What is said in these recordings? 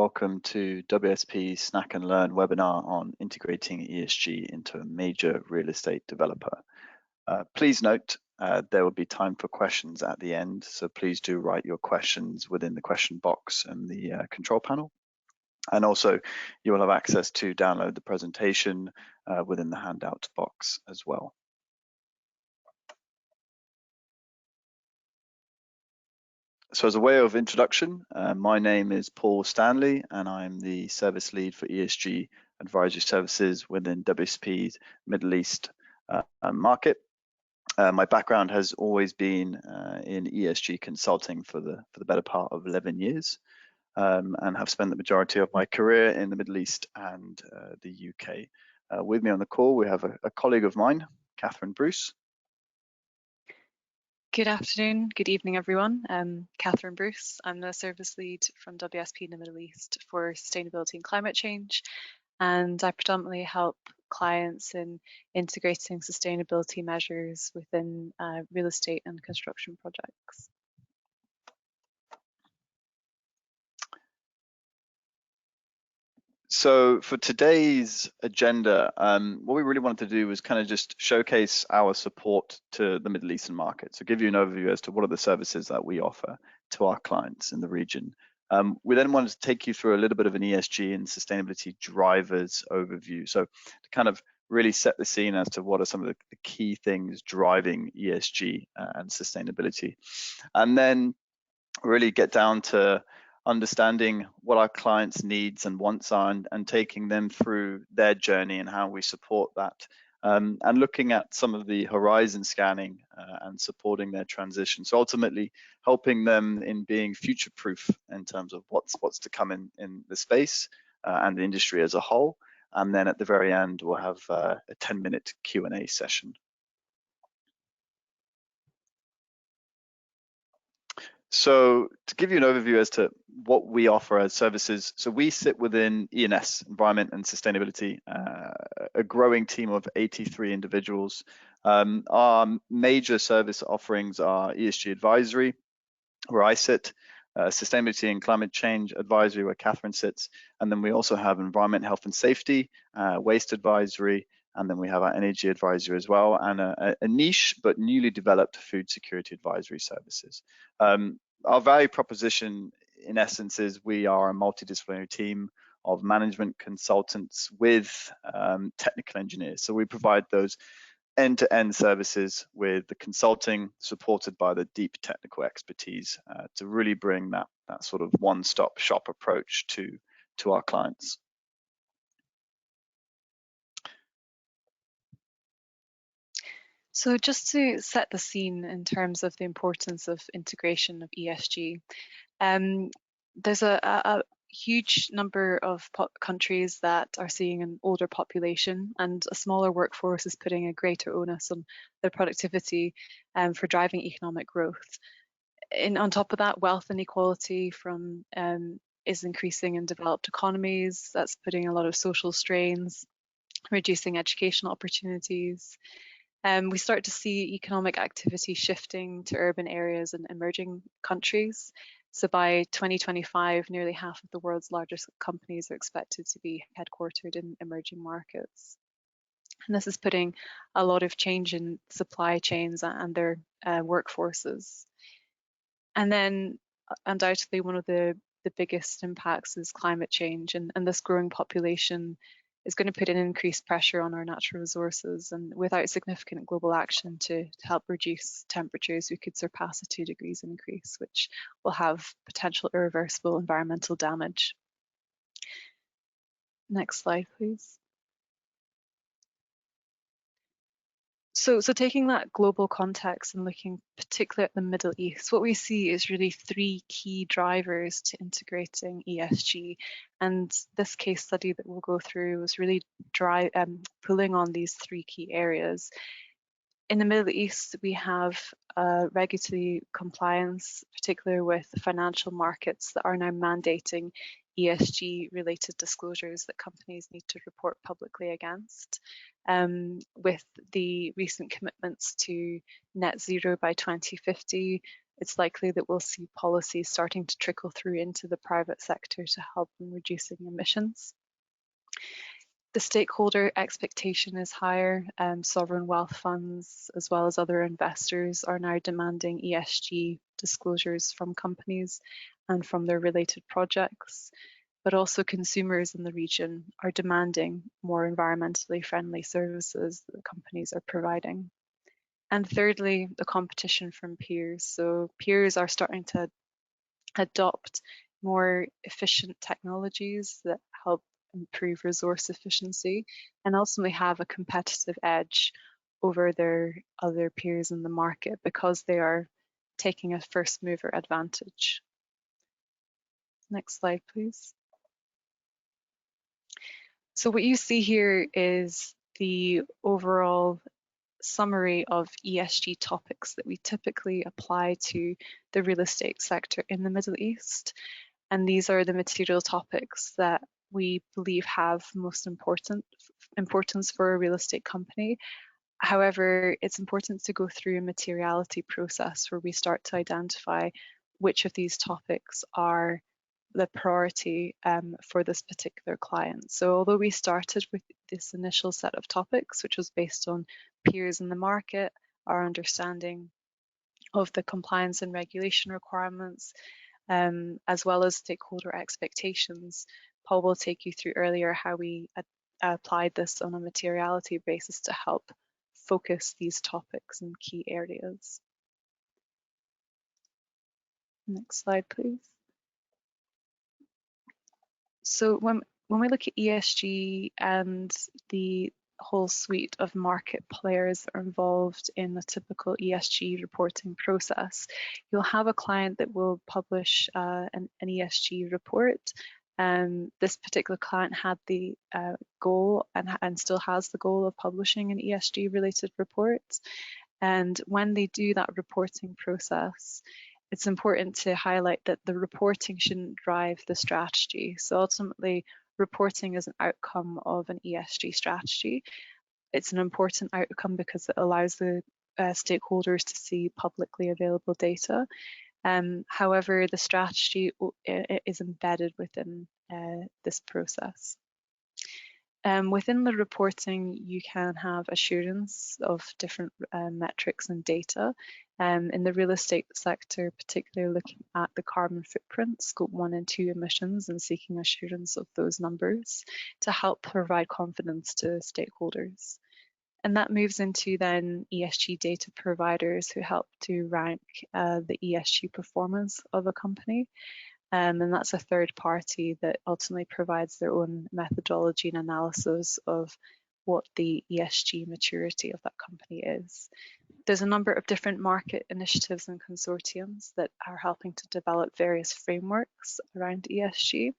Welcome to WSP Snack and Learn webinar on integrating ESG into a major real estate developer. Please note there will be time for questions at the end, so please do write your questions within the question box and the control panel. And also you will have access to download the presentation within the handout box as well. So as a way of introduction, my name is Paul Stanley and I'm the service lead for ESG advisory services within WSP's Middle East market. My background has always been in ESG consulting for the better part of 11 years and have spent the majority of my career in the Middle East and the UK. With me on the call, we have a colleague of mine, Katherine Bruce. Good afternoon, good evening everyone. Katherine Bruce. I'm the service lead from WSP in the Middle East for sustainability and climate change, and I predominantly help clients in integrating sustainability measures within real estate and construction projects. So for today's agenda, what we really wanted to do was kind of just showcase our support to the Middle Eastern market. So give you an overview as to what are the services that we offer to our clients in the region. We then wanted to take you through a little bit of an ESG and sustainability drivers overview. So to kind of really set the scene as to what are some of the key things driving ESG and sustainability. And then really get down to understanding what our clients' needs and wants are and taking them through their journey and how we support that. And looking at some of the horizon scanning and supporting their transition. So ultimately helping them in being future-proof in terms of what's to come in the space and the industry as a whole. And then at the very end, we'll have a 10-minute Q&A session. So to give you an overview as to what we offer as services, so we sit within E&S, Environment and Sustainability, a growing team of 83 individuals. Our major service offerings are ESG advisory, where I sit, sustainability and climate change advisory, where Katherine sits, and then we also have environment, health and safety, waste advisory, and then we have our energy advisory as well, and a niche but newly developed food security advisory services. Our value proposition, in essence, is we are a multidisciplinary team of management consultants with technical engineers. So we provide those end-to-end services with the consulting supported by the deep technical expertise to really bring that sort of one-stop shop approach to our clients. So just to set the scene in terms of the importance of integration of ESG, there's a huge number of countries that are seeing an older population, and a smaller workforce is putting a greater onus on their productivity for driving economic growth. On top of that, wealth inequality is increasing in developed economies. That's putting a lot of social strains, reducing educational opportunities. We start to see economic activity shifting to urban areas and emerging countries. So by 2025, nearly half of the world's largest companies are expected to be headquartered in emerging markets. And this is putting a lot of change in supply chains and their workforces. And then undoubtedly one of the biggest impacts is climate change, and this growing population is going to put an increased pressure on our natural resources, and without significant global action to help reduce temperatures, we could surpass a 2 degrees increase, which will have potential irreversible environmental damage. Next slide, please. So taking that global context and looking particularly at the Middle East, what we see is really 3 key drivers to integrating ESG. And this case study that we'll go through was really pulling on these 3 key areas. In the Middle East, we have regulatory compliance, particularly with financial markets, that are now mandating ESG related disclosures that companies need to report publicly against. With the recent commitments to net zero by 2050, it's likely that we'll see policy starting to trickle through into the private sector to help in reducing emissions. The stakeholder expectation is higher. Sovereign wealth funds, as well as other investors, are now demanding ESG disclosures from companies and from their related projects. But also consumers in the region are demanding more environmentally friendly services that companies are providing. And thirdly, the competition from peers. So peers are starting to adopt more efficient technologies that help improve resource efficiency and ultimately have a competitive edge over their other peers in the market because they are taking a first mover advantage. Next slide, please. So what you see here is the overall summary of ESG topics that we typically apply to the real estate sector in the Middle East. And these are the material topics that we believe have most importance for a real estate company. However, it's important to go through a materiality process where we start to identify which of these topics are the priority for this particular client. So although we started with this initial set of topics, which was based on peers in the market, our understanding of the compliance and regulation requirements, as well as stakeholder expectations, Paul will take you through earlier how we applied this on a materiality basis to help focus these topics in key areas. Next slide, please. So when we look at ESG and the whole suite of market players that are involved in the typical ESG reporting process, you'll have a client that will publish an ESG report. This particular client had the goal and still has the goal of publishing an ESG related report. And when they do that reporting process, it's important to highlight that the reporting shouldn't drive the strategy. So ultimately, reporting is an outcome of an ESG strategy. It's an important outcome because it allows the stakeholders to see publicly available data. However, the strategy is embedded within this process. Within the reporting, you can have assurance of different metrics and data. In the real estate sector, particularly looking at the carbon footprint, scope 1 and 2 emissions, and seeking assurance of those numbers to help provide confidence to stakeholders. And that moves into then ESG data providers who help to rank the ESG performance of a company. And that's a third party that ultimately provides their own methodology and analysis of what the ESG maturity of that company is. There's a number of different market initiatives and consortiums that are helping to develop various frameworks around ESG.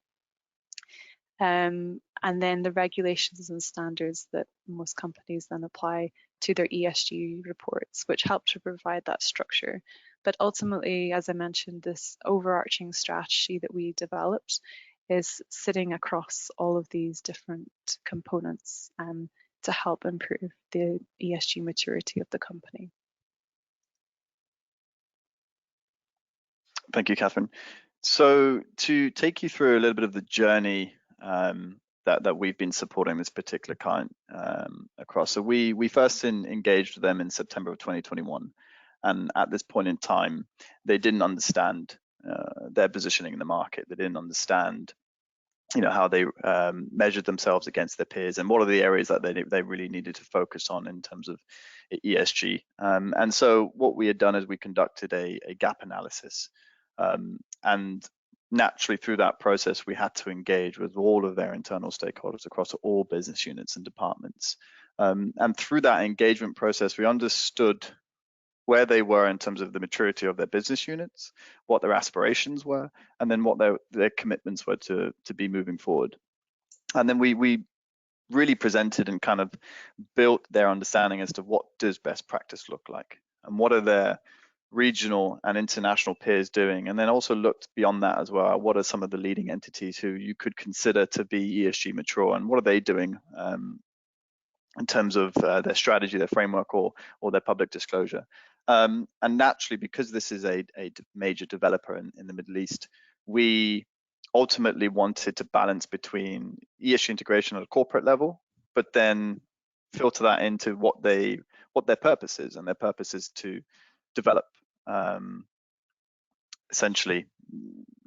And then the regulations and standards that most companies then apply to their ESG reports, which help to provide that structure. But ultimately, as I mentioned, this overarching strategy that we developed is sitting across all of these different components to help improve the ESG maturity of the company. Thank you, Katherine. So to take you through a little bit of the journey that we've been supporting this particular client across. So we first engaged with them in September of 2021. And at this point in time, they didn't understand their positioning in the market. They didn't understand, how they measured themselves against their peers and what are the areas that they really needed to focus on in terms of ESG. And so what we had done is we conducted a gap analysis. And naturally through that process, we had to engage with all of their internal stakeholders across all business units and departments. And through that engagement process, we understood where they were in terms of the maturity of their business units, what their aspirations were, and then what their commitments were to be moving forward. And then we really presented and kind of built their understanding as to what does best practice look like and what are their regional and international peers doing, and then also looked beyond that as well. What are some of the leading entities who you could consider to be ESG mature, and what are they doing in terms of their strategy, their framework, or their public disclosure? And naturally, because this is a major developer in the Middle East, we ultimately wanted to balance between ESG integration at a corporate level, but then filter that into what their purpose is, and their purpose is to develop essentially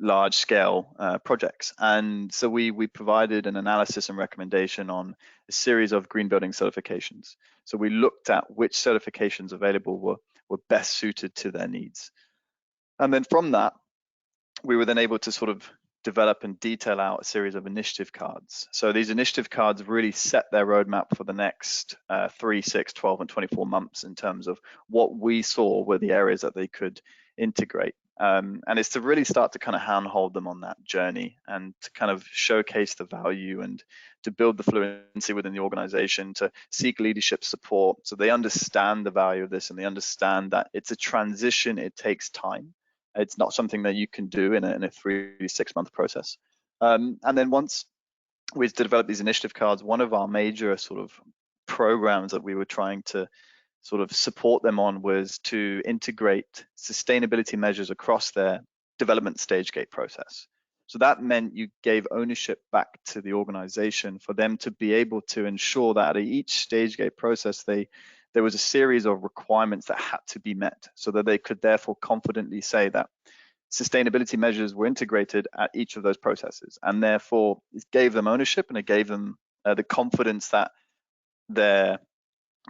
large scale projects. And so we provided an analysis and recommendation on a series of green building certifications. So we looked at which certifications available were best suited to their needs. And then from that, we were then able to sort of develop and detail out a series of initiative cards. So these initiative cards really set their roadmap for the next 3, 6, 12, and 24 months in terms of what we saw were the areas that they could integrate. And it's to really start to kind of handhold them on that journey and to kind of showcase the value and to build the fluency within the organization, to seek leadership support so they understand the value of this and they understand that it's a transition, it takes time. It's not something that you can do in a 3 to 6 month process. And then once we developed these initiative cards, one of our major sort of programs that we were trying to sort of support them on was to integrate sustainability measures across their development stage gate process. So that meant you gave ownership back to the organization for them to be able to ensure that at each stage gate process, there was a series of requirements that had to be met so that they could therefore confidently say that sustainability measures were integrated at each of those processes. And therefore, it gave them ownership and it gave them the confidence that their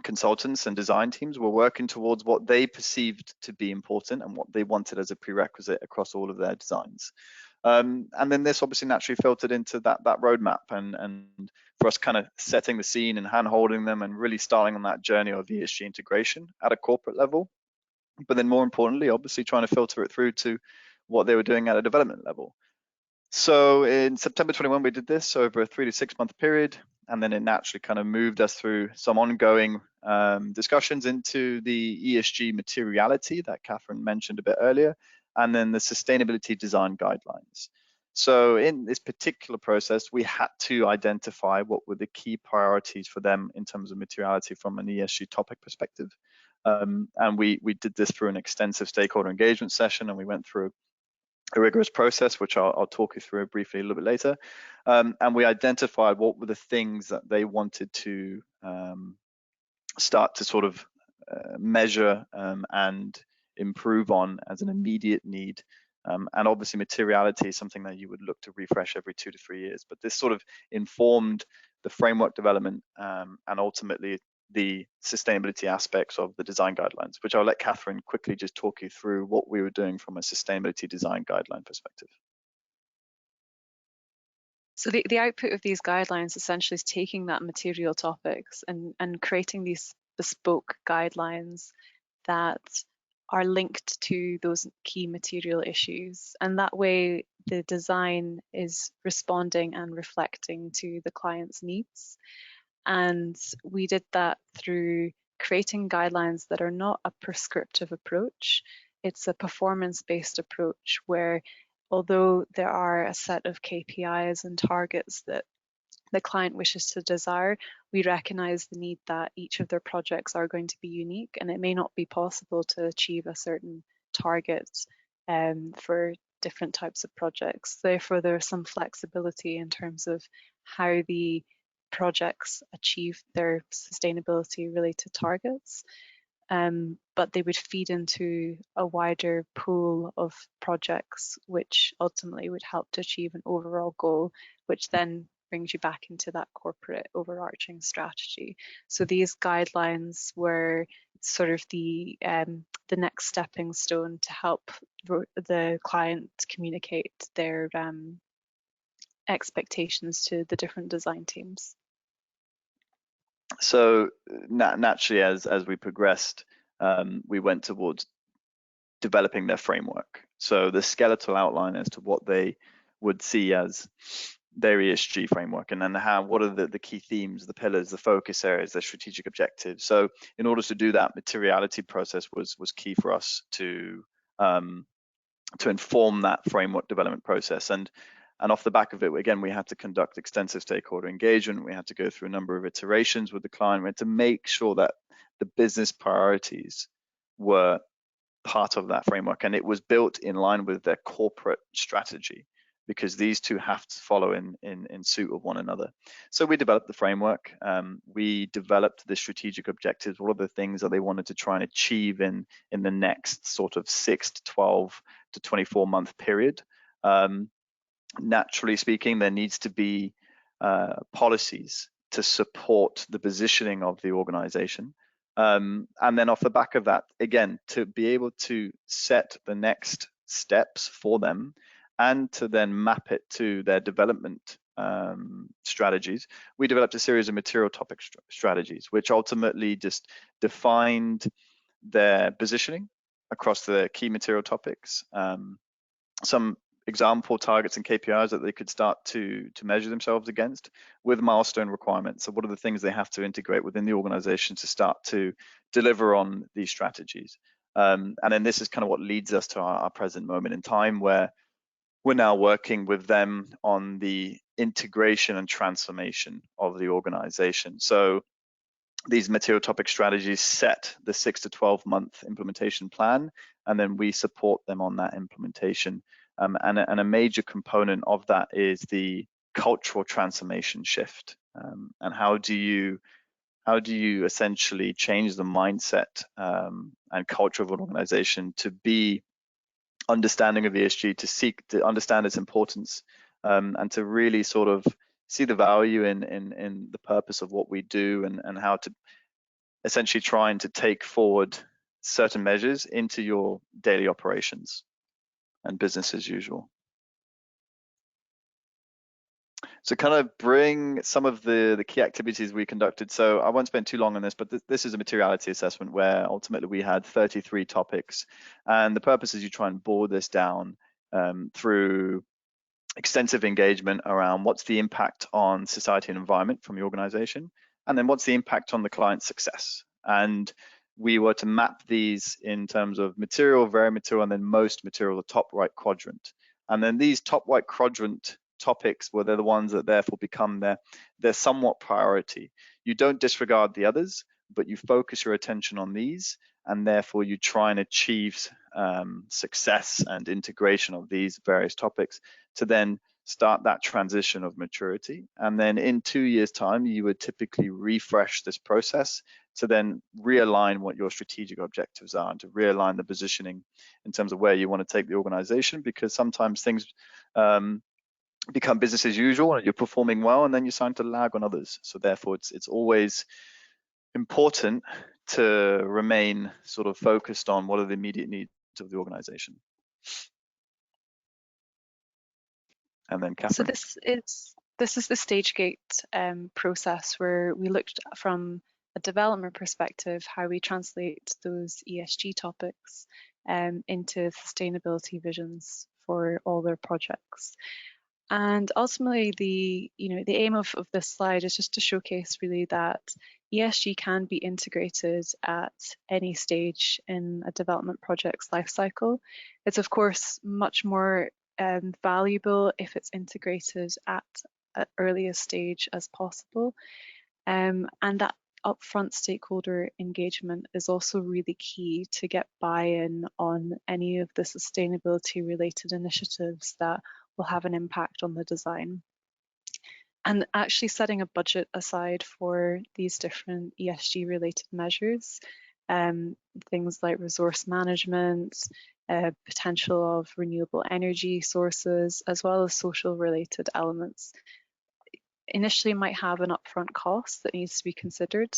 consultants and design teams were working towards what they perceived to be important and what they wanted as a prerequisite across all of their designs. And then this obviously naturally filtered into that roadmap and for us kind of setting the scene and hand-holding them and really starting on that journey of ESG integration at a corporate level. But then more importantly, obviously trying to filter it through to what they were doing at a development level. So in September 21, we did this over a 3 to 6 month period, and then it naturally kind of moved us through some ongoing discussions into the ESG materiality that Katherine mentioned a bit earlier, and then the sustainability design guidelines. So in this particular process, we had to identify what were the key priorities for them in terms of materiality from an ESG topic perspective. And we did this through an extensive stakeholder engagement session, and we went through a rigorous process, which I'll talk you through briefly a little bit later. And we identified what were the things that they wanted to start to sort of measure and improve on as an immediate need. And obviously materiality is something that you would look to refresh every 2 to 3 years. But this sort of informed the framework development and ultimately the sustainability aspects of the design guidelines, which I'll let Katherine quickly just talk you through what we were doing from a sustainability design guideline perspective. So the output of these guidelines essentially is taking that material topics and creating these bespoke guidelines that are linked to those key material issues. And that way the design is responding and reflecting to the client's needs. And we did that through creating guidelines that are not a prescriptive approach. It's a performance-based approach where, although there are a set of KPIs and targets that the client wishes to desire, we recognize the need that each of their projects are going to be unique, and it may not be possible to achieve a certain target for different types of projects. Therefore, there's some flexibility in terms of how the projects achieve their sustainability related targets, but they would feed into a wider pool of projects which ultimately would help to achieve an overall goal, which then brings you back into that corporate overarching strategy. So these guidelines were sort of the next stepping stone to help the client communicate their expectations to the different design teams. So naturally, as we progressed, we went towards developing their framework. So the skeletal outline as to what they would see as their ESG framework, and then what are the key themes, the pillars, the focus areas, the strategic objectives. So in order to do that, materiality process was key for us to inform that framework development process. And off the back of it, again, we had to conduct extensive stakeholder engagement. We had to go through a number of iterations with the client. We had to make sure that the business priorities were part of that framework, and it was built in line with their corporate strategy, because these two have to follow in suit of one another. So we developed the framework. We developed the strategic objectives. What are the things that they wanted to try and achieve in the next sort of 6 to 12 to 24 month period? Naturally speaking, there needs to be policies to support the positioning of the organization. And then off the back of that, again, to be able to set the next steps for them and to then map it to their development strategies, we developed a series of material topic strategies, which ultimately just defined their positioning across the key material topics. Some example targets and KPIs that they could start to measure themselves against, with milestone requirements. So what are the things they have to integrate within the organization to start to deliver on these strategies? And then this is kind of what leads us to our present moment in time, where we're now working with them on the integration and transformation of the organization. So these material topic strategies set the 6 to 12 month implementation plan, and then we support them on that implementation. And a major component of that is the cultural transformation shift. And how do you essentially change the mindset and culture of an organization to be understanding of ESG, to seek to understand its importance, and to really sort of see the value in the purpose of what we do, and how to essentially trying to take forward certain measures into your daily operations and business as usual. So kind of bring some of the key activities we conducted. So I won't spend too long on this, but this is a materiality assessment where ultimately we had 33 topics. And the purpose is you try and boil this down through extensive engagement around what's the impact on society and environment from the organization, and then what's the impact on the client's success. And we were to map these in terms of material, very material, and then most material, the top right quadrant. And then these top right quadrant topics, were they're the ones that therefore become their somewhat priority. You don't disregard the others, but you focus your attention on these, and therefore you try and achieve success and integration of these various topics to then start that transition of maturity. And then in 2 years' time, you would typically refresh this process to then realign what your strategic objectives are, and to realign the positioning in terms of where you want to take the organization, because sometimes things become business as usual and you're performing well, and then you're starting to lag on others. So therefore it's always important to remain sort of focused on what are the immediate needs of the organization. And then Katherine. So this is the stage gate process, where we looked from a development perspective how we translate those ESG topics into sustainability visions for all their projects. And ultimately, the aim of this slide is just to showcase really that ESG can be integrated at any stage in a development project's life cycle. It's of course much more valuable if it's integrated at an earliest stage as possible, and that upfront stakeholder engagement is also really key to get buy-in on any of the sustainability related initiatives that will have an impact on the design. And actually setting a budget aside for these different ESG related measures, things like resource management, potential of renewable energy sources, as well as social related elements, initially might have an upfront cost that needs to be considered,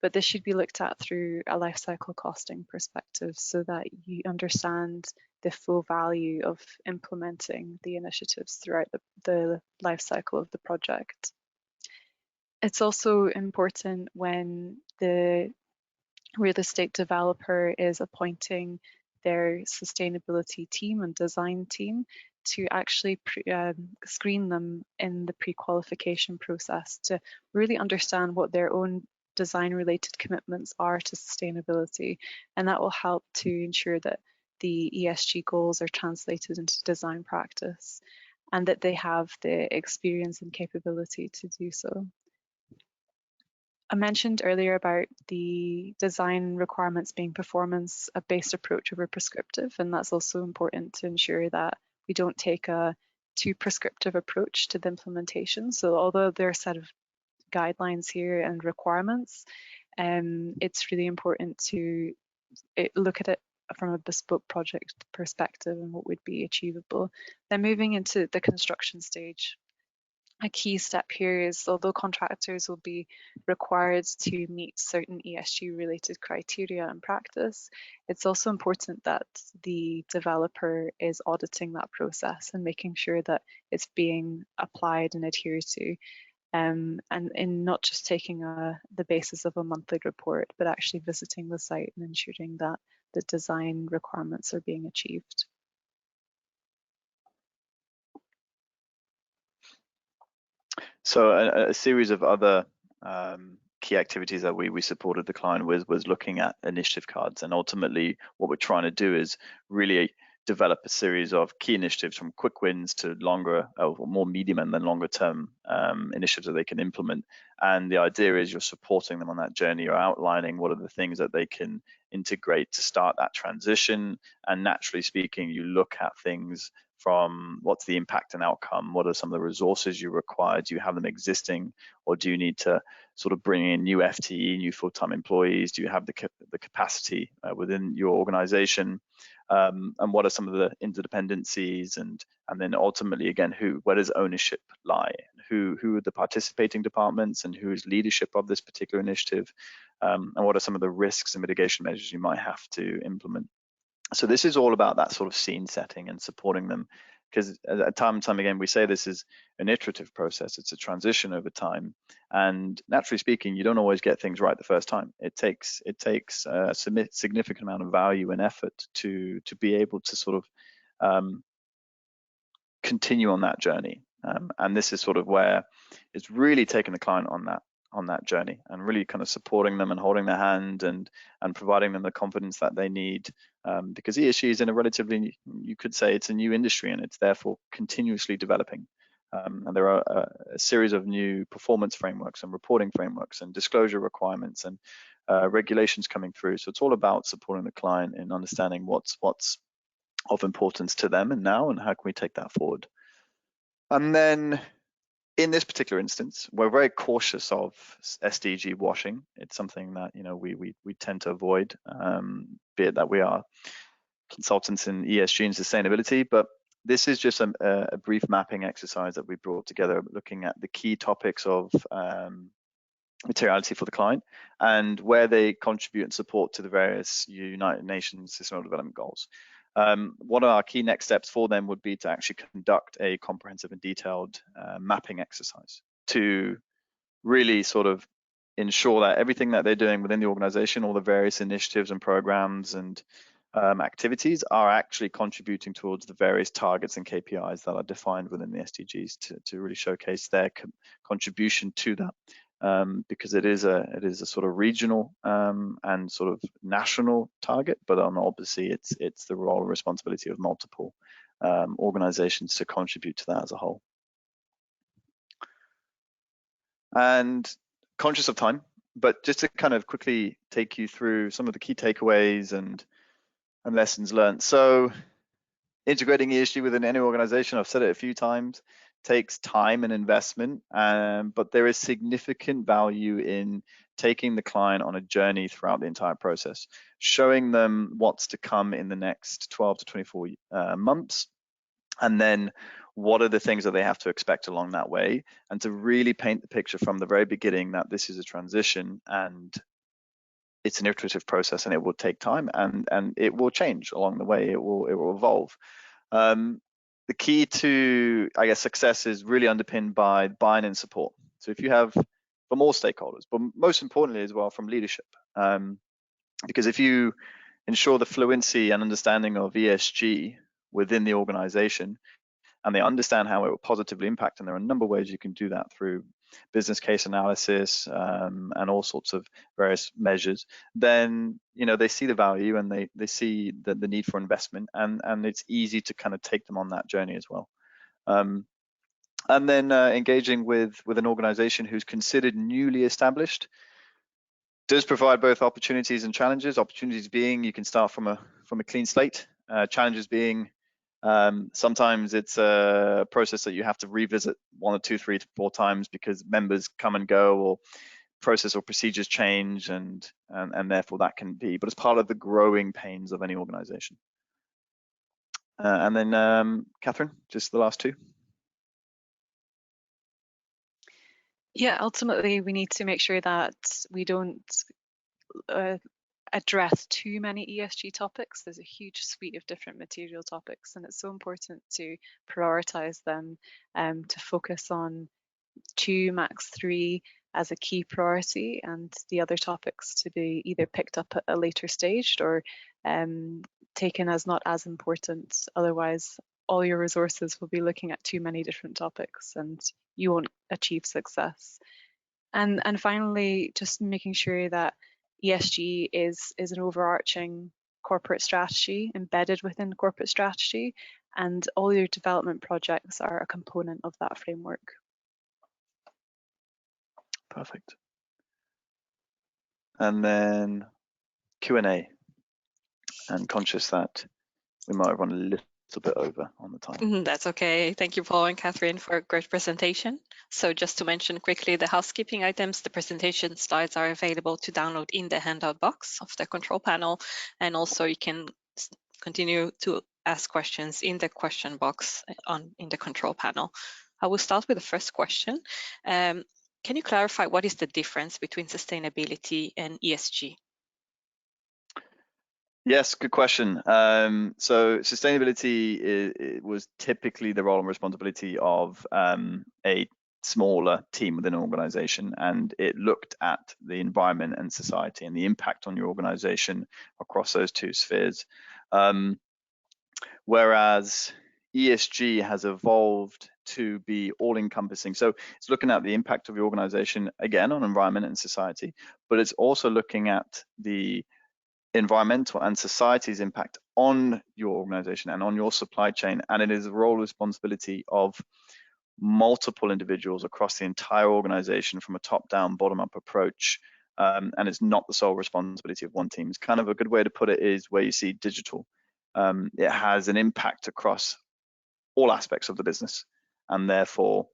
but this should be looked at through a life cycle costing perspective, so that you understand the full value of implementing the initiatives throughout the life cycle of the project. It's also important when the real estate developer is appointing their sustainability team and design team to actually screen them in the pre-qualification process to really understand what their own design related commitments are to sustainability, and that will help to ensure that the ESG goals are translated into design practice and that they have the experience and capability to do so. I mentioned earlier about the design requirements being performance-based approach over prescriptive, and that's also important to ensure that we don't take a too prescriptive approach to the implementation. So although there are a set of guidelines here and requirements, it's really important to look at it from a bespoke project perspective and what would be achievable. Then moving into the construction stage, a key step here is, although contractors will be required to meet certain ESG related criteria and practice, it's also important that the developer is auditing that process and making sure that it's being applied and adhered to, and in not just taking the basis of a monthly report, but actually visiting the site and ensuring that the design requirements are being achieved. So a series of other key activities that we supported the client with was looking at initiative cards, and ultimately what we're trying to do is really develop a series of key initiatives from quick wins to longer, more medium and then longer term initiatives that they can implement. And the idea is you're supporting them on that journey. You're outlining what are the things that they can integrate to start that transition. And naturally speaking, you look at things from what's the impact and outcome, what are some of the resources you require, do you have them existing, or do you need to sort of bring in new FTE, new full-time employees, do you have the capacity within your organization, and what are some of the interdependencies, and then ultimately again, where does ownership lie, who are the participating departments and who is leadership of this particular initiative, and what are some of the risks and mitigation measures you might have to implement. So this is all about that sort of scene setting and supporting them, because time and time again we say this is an iterative process. It's a transition over time, and naturally speaking, you don't always get things right the first time. It takes a significant amount of value and effort to be able to sort of continue on that journey. And this is sort of where it's really taking the client on that journey and really kind of supporting them and holding their hand and providing them the confidence that they need, because ESG is in a relatively, you could say it's a new industry, and it's therefore continuously developing. And there are a series of new performance frameworks and reporting frameworks and disclosure requirements and regulations coming through. So it's all about supporting the client in understanding what's of importance to them and now, and how can we take that forward. And then in this particular instance, we're very cautious of SDG washing. It's something that we tend to avoid, be it that we are consultants in ESG and sustainability. But this is just a brief mapping exercise that we brought together, looking at the key topics of materiality for the client and where they contribute and support to the various United Nations Sustainable Development Goals. One of our key next steps for them would be to actually conduct a comprehensive and detailed mapping exercise to really sort of ensure that everything that they're doing within the organization, all the various initiatives and programs and activities are actually contributing towards the various targets and KPIs that are defined within the SDGs to really showcase their contribution to that. Because it is a sort of regional and sort of national target, but obviously it's the role and responsibility of multiple organizations to contribute to that as a whole. And conscious of time, but just to kind of quickly take you through some of the key takeaways and lessons learned. So integrating ESG within any organization, I've said it a few times, takes time and investment, but there is significant value in taking the client on a journey throughout the entire process, showing them what's to come in the next 12 to 24 months, and then what are the things that they have to expect along that way, and to really paint the picture from the very beginning that this is a transition and it's an iterative process and it will take time and it will change along the way. It will evolve. The key to, I guess, success is really underpinned by buy-in and support. So if you have from all stakeholders, but most importantly as well from leadership, because if you ensure the fluency and understanding of ESG within the organization, and they understand how it will positively impact, and there are a number of ways you can do that through business case analysis and all sorts of various measures, then they see the value and they see the need for investment, and it's easy to kind of take them on that journey as well. And then engaging with an organization who's considered newly established, does provide both opportunities and challenges. Opportunities being you can start from a clean slate. Challenges being sometimes it's a process that you have to revisit 1 or 2, 3 to 4 times because members come and go, or process or procedures change, and therefore that can be. But it's part of the growing pains of any organization. And then Katherine, just the last 2. Yeah, ultimately we need to make sure that we don't address too many ESG topics. There's a huge suite of different material topics, and it's so important to prioritize them, to focus on 2, max 3 as a key priority, and the other topics to be either picked up at a later stage or taken as not as important. Otherwise, all your resources will be looking at too many different topics and you won't achieve success. And finally, just making sure that ESG is an overarching corporate strategy embedded within corporate strategy, and all your development projects are a component of that framework. Perfect. And then Q&A, and conscious that we might run a little bit over on the time. That's okay. Thank you, Paul and Katherine, for a great presentation. So just to mention quickly the housekeeping items, the presentation slides are available to download in the handout box of the control panel, and also you can continue to ask questions in the question box in the control panel. I will start with the first question. Can you clarify what is the difference between sustainability and ESG? Yes, good question. So sustainability it was typically the role and responsibility of a smaller team within an organization, and it looked at the environment and society and the impact on your organization across those 2 spheres. Whereas ESG has evolved to be all-encompassing. So it's looking at the impact of your organization, again, on environment and society, but it's also looking at the environmental and society's impact on your organization and on your supply chain. And it is a role and responsibility of multiple individuals across the entire organization from a top-down, bottom-up approach. And it's not the sole responsibility of one team. It's kind of a good way to put it is where you see digital. It has an impact across all aspects of the business, and therefore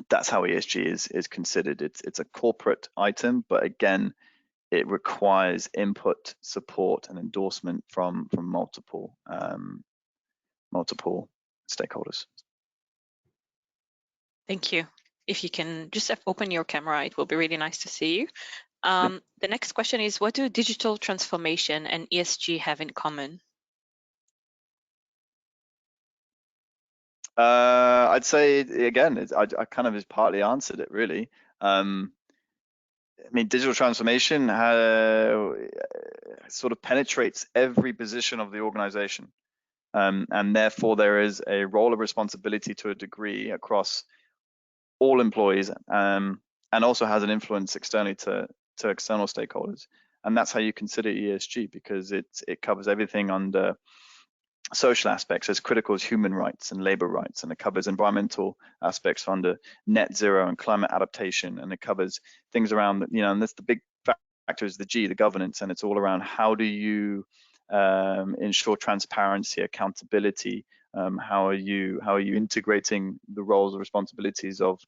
that's how ESG is considered. It's a corporate item, but again, it requires input, support, and endorsement from multiple stakeholders. Thank you. If you can just open your camera, it will be really nice to see you. The next question is, what do digital transformation and ESG have in common? I'd say, again, I kind of just partly answered it, really. I mean, digital transformation sort of penetrates every position of the organization. And therefore, there is a role of responsibility to a degree across all employees, and also has an influence externally to external stakeholders. And that's how you consider ESG, because it covers everything under social aspects as critical as human rights and labor rights, and it covers environmental aspects under net zero and climate adaptation, and it covers things around, and that's the big factor is the G, the governance, and it's all around how do you ensure transparency, accountability, how are you integrating the roles and responsibilities of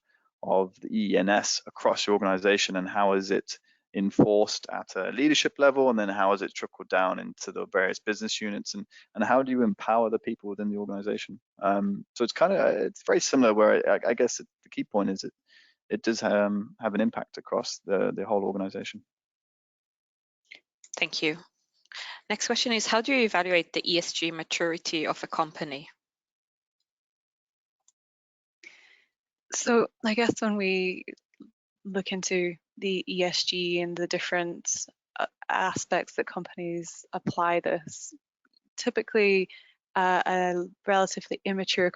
the E and S across your organization, and how is it enforced at a leadership level, and then how has it trickled down into the various business units, and how do you empower the people within the organization? So it's very similar, where I guess the key point is it does have an impact across the whole organization. Thank you. Next question is, how do you evaluate the ESG maturity of a company? So I guess when we look into the ESG and the different aspects that companies apply this, typically a relatively immature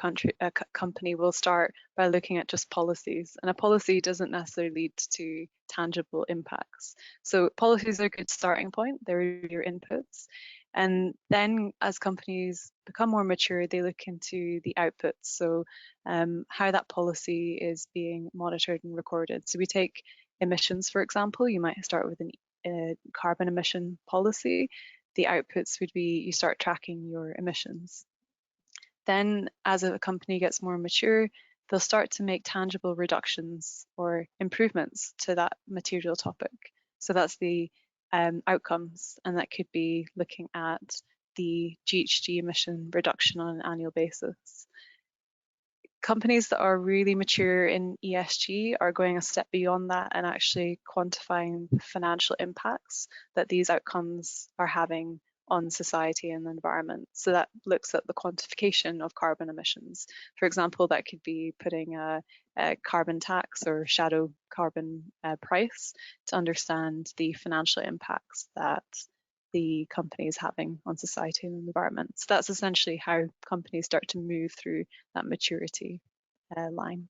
company will start by looking at just policies, and a policy doesn't necessarily lead to tangible impacts. So policies are a good starting point. They're your inputs. And then as companies become more mature, they look into the outputs. So how that policy is being monitored and recorded. So we take emissions, for example. You might start with an carbon emission policy, the outputs would be you start tracking your emissions. Then as a company gets more mature, they'll start to make tangible reductions or improvements to that material topic. So that's the outcomes, and that could be looking at the GHG emission reduction on an annual basis. Companies that are really mature in ESG are going a step beyond that and actually quantifying the financial impacts that these outcomes are having on society and the environment. So that looks at the quantification of carbon emissions. For example, that could be putting a carbon tax or shadow carbon price to understand the financial impacts that the company is having on society and the environment. So that's essentially how companies start to move through that maturity line.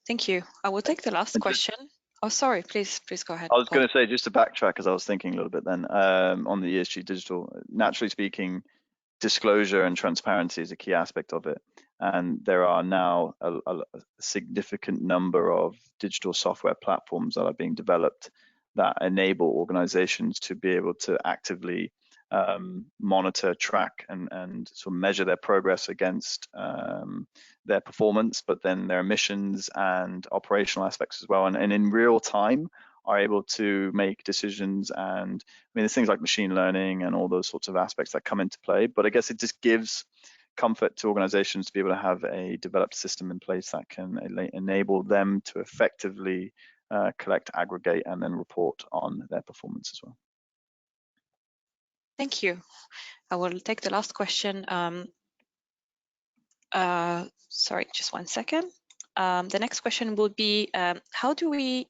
Thank you. I will take the last question. Oh, sorry, please go ahead. I was Paul. going to say, just to backtrack, because I was thinking a little bit then, on the ESG digital, naturally speaking, disclosure and transparency is a key aspect of it. And there are now a significant number of digital software platforms that are being developed that enable organizations to be able to actively monitor, track, and sort of measure their progress against their performance, but then their emissions and operational aspects as well. And in real time, are able to make decisions. And I mean, there's things like machine learning and all those sorts of aspects that come into play. But I guess it just gives comfort to organizations to be able to have a developed system in place that can enable them to effectively collect, aggregate, and then report on their performance as well. Thank you. I will take the last question. Sorry, just 1 second. The next question will be, how do we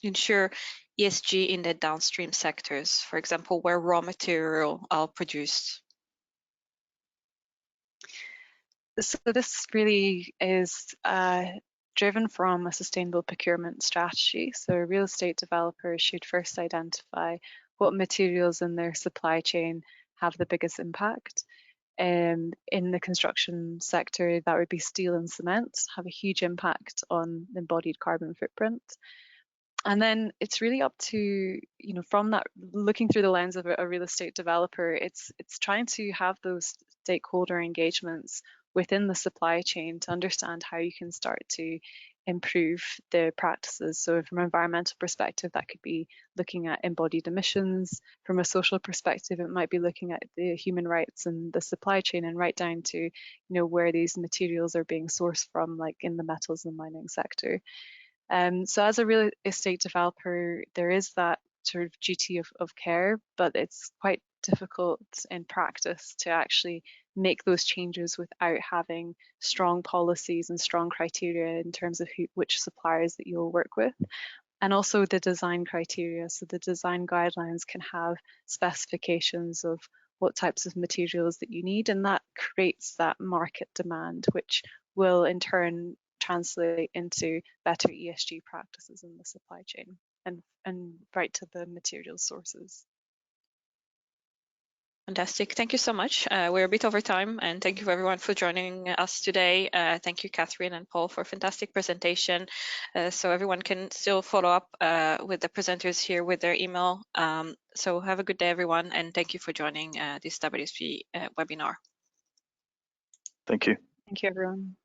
ensure ESG in the downstream sectors, for example, where raw material are produced? So this really is driven from a sustainable procurement strategy. So real estate developers should first identify what materials in their supply chain have the biggest impact. In the construction sector, that would be steel and cement, have a huge impact on the embodied carbon footprint. And then it's really up to, from that, looking through the lens of a real estate developer, it's trying to have those stakeholder engagements within the supply chain to understand how you can start to improve the practices. So from an environmental perspective, that could be looking at embodied emissions. From a social perspective, it might be looking at the human rights and the supply chain, and right down to, where these materials are being sourced from, like in the metals and mining sector. So as a real estate developer, there is that sort of duty of care, but it's quite difficult in practice to actually make those changes without having strong policies and strong criteria in terms of which suppliers that you'll work with. And also the design criteria. So the design guidelines can have specifications of what types of materials that you need, and that creates that market demand, which will in turn translate into better ESG practices in the supply chain and right to the material sources. Fantastic. Thank you so much. We're a bit over time, and thank you everyone for joining us today. Thank you, Katherine and Paul, for a fantastic presentation. So everyone can still follow up with the presenters here with their email. So have a good day, everyone, and thank you for joining this WSP webinar. Thank you. Thank you, everyone.